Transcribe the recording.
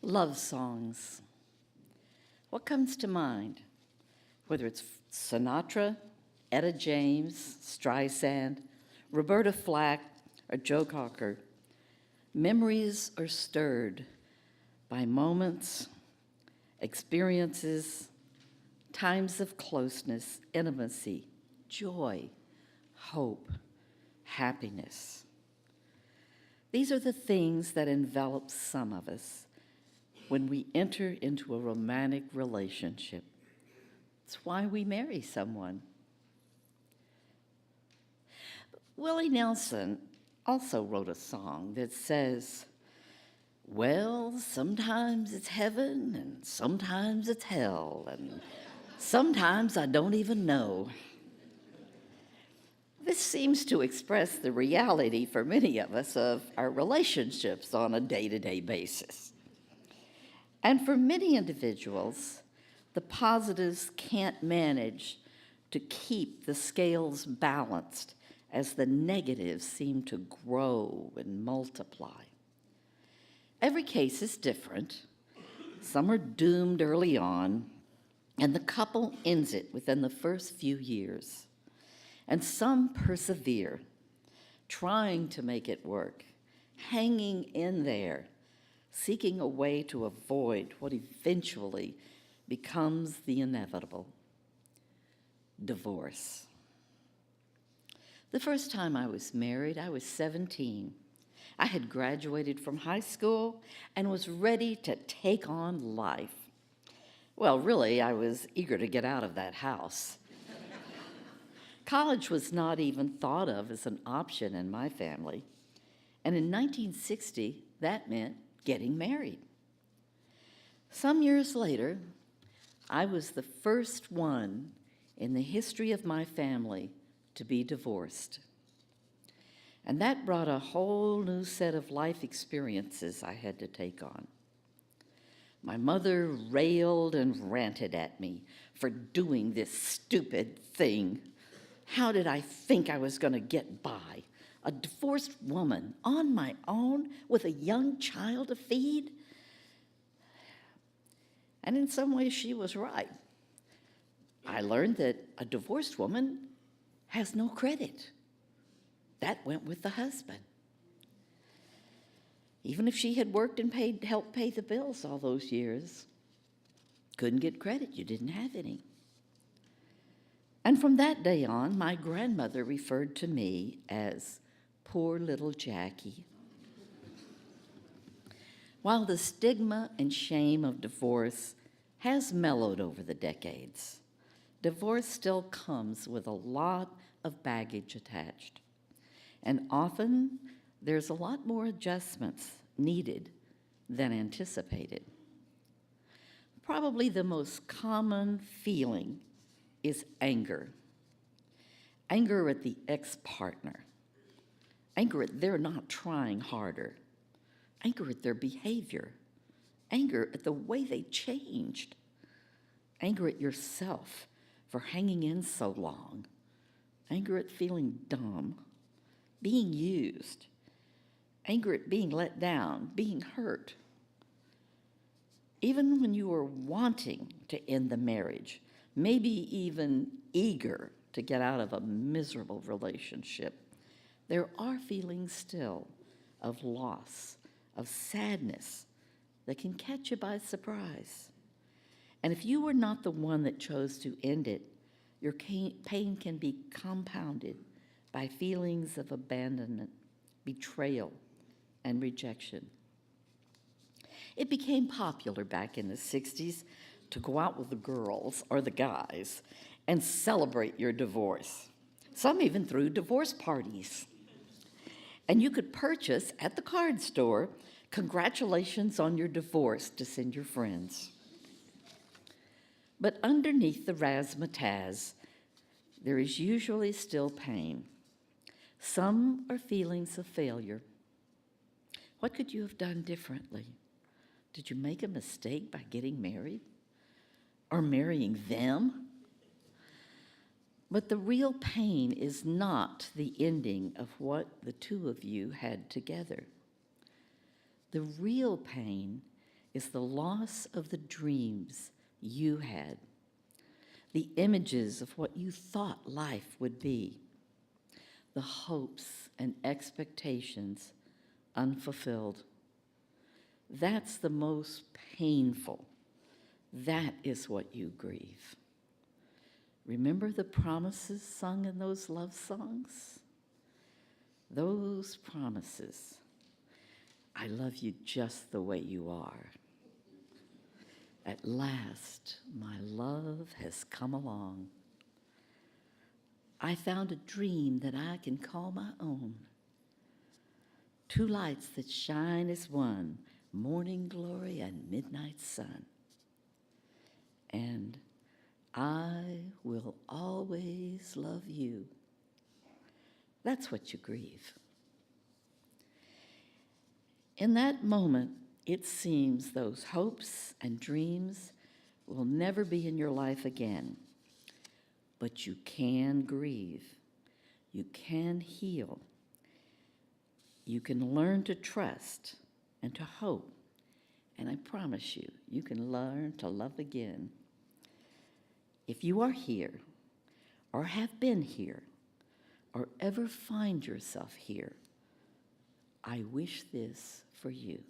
Love songs. What comes to mind? Whether it's Sinatra, Etta James, Streisand, Roberta Flack, or Joe Cocker, memories are stirred by moments, experiences, times of closeness, intimacy, joy, hope, happiness. These are the things that envelop some of us when we enter into a romantic relationship. It's why we marry someone. Willie Nelson also wrote a song that says, well, sometimes it's heaven and sometimes it's hell and sometimes I don't even know. This seems to express the reality for many of us of our relationships on a day-to-day basis. And for many individuals, the positives can't manage to keep the scales balanced as the negatives seem to grow and multiply. Every case is different. Some are doomed early on, and the couple ends it within the first few years. And some persevere, trying to make it work, hanging in there, seeking a way to avoid what eventually becomes the inevitable: divorce. The first time I was married, I was 17. I had graduated from high school and was ready to take on life. Well, really, I was eager to get out of that house. College was not even thought of as an option in my family. And in 1960, that meant getting married. Some years later, I was the first one in the history of my family to be divorced. And that brought a whole new set of life experiences I had to take on. My mother railed and ranted at me for doing this stupid thing. How did I think I was going to get by? A divorced woman on my own with a young child to feed? And in some ways, she was right. I learned that a divorced woman has no credit. That went with the husband. Even if she had worked and helped pay the bills all those years, couldn't get credit, you didn't have any. And from that day on, my grandmother referred to me as poor little Jackie. While the stigma and shame of divorce has mellowed over the decades, divorce still comes with a lot of baggage attached. And often, there's a lot more adjustments needed than anticipated. Probably the most common feeling is anger. Anger at the ex-partner. Anger at their not trying harder. Anger at their behavior. Anger at the way they changed. Anger at yourself for hanging in so long. Anger at feeling dumb. Being used. Anger at being let down, being hurt. Even when you are wanting to end the marriage, maybe even eager to get out of a miserable relationship, there are feelings still of loss, of sadness that can catch you by surprise. And if you were not the one that chose to end it, your pain can be compounded by feelings of abandonment, betrayal, and rejection. It became popular back in the 60s to go out with the girls or the guys and celebrate your divorce. Some even threw divorce parties. And you could purchase at the card store congratulations on your divorce to send your friends. But underneath the razzmatazz, there is usually still pain. Some are feelings of failure. What could you have done differently? Did you make a mistake by getting married? Or marrying them? But the real pain is not the ending of what the two of you had together. The real pain is the loss of the dreams you had, the images of what you thought life would be, the hopes and expectations unfulfilled. That's the most painful. That is what you grieve. Remember the promises sung in those love songs? Those promises. I love you just the way you are. At last, my love has come along. I found a dream that I can call my own. Two lights that shine as one, morning glory and midnight sun. And I will always love you. That's what you grieve. In that moment, it seems those hopes and dreams will never be in your life again. But you can grieve. You can heal. You can learn to trust and to hope. And I promise you, you can learn to love again. If you are here, or have been here, or ever find yourself here, I wish this for you.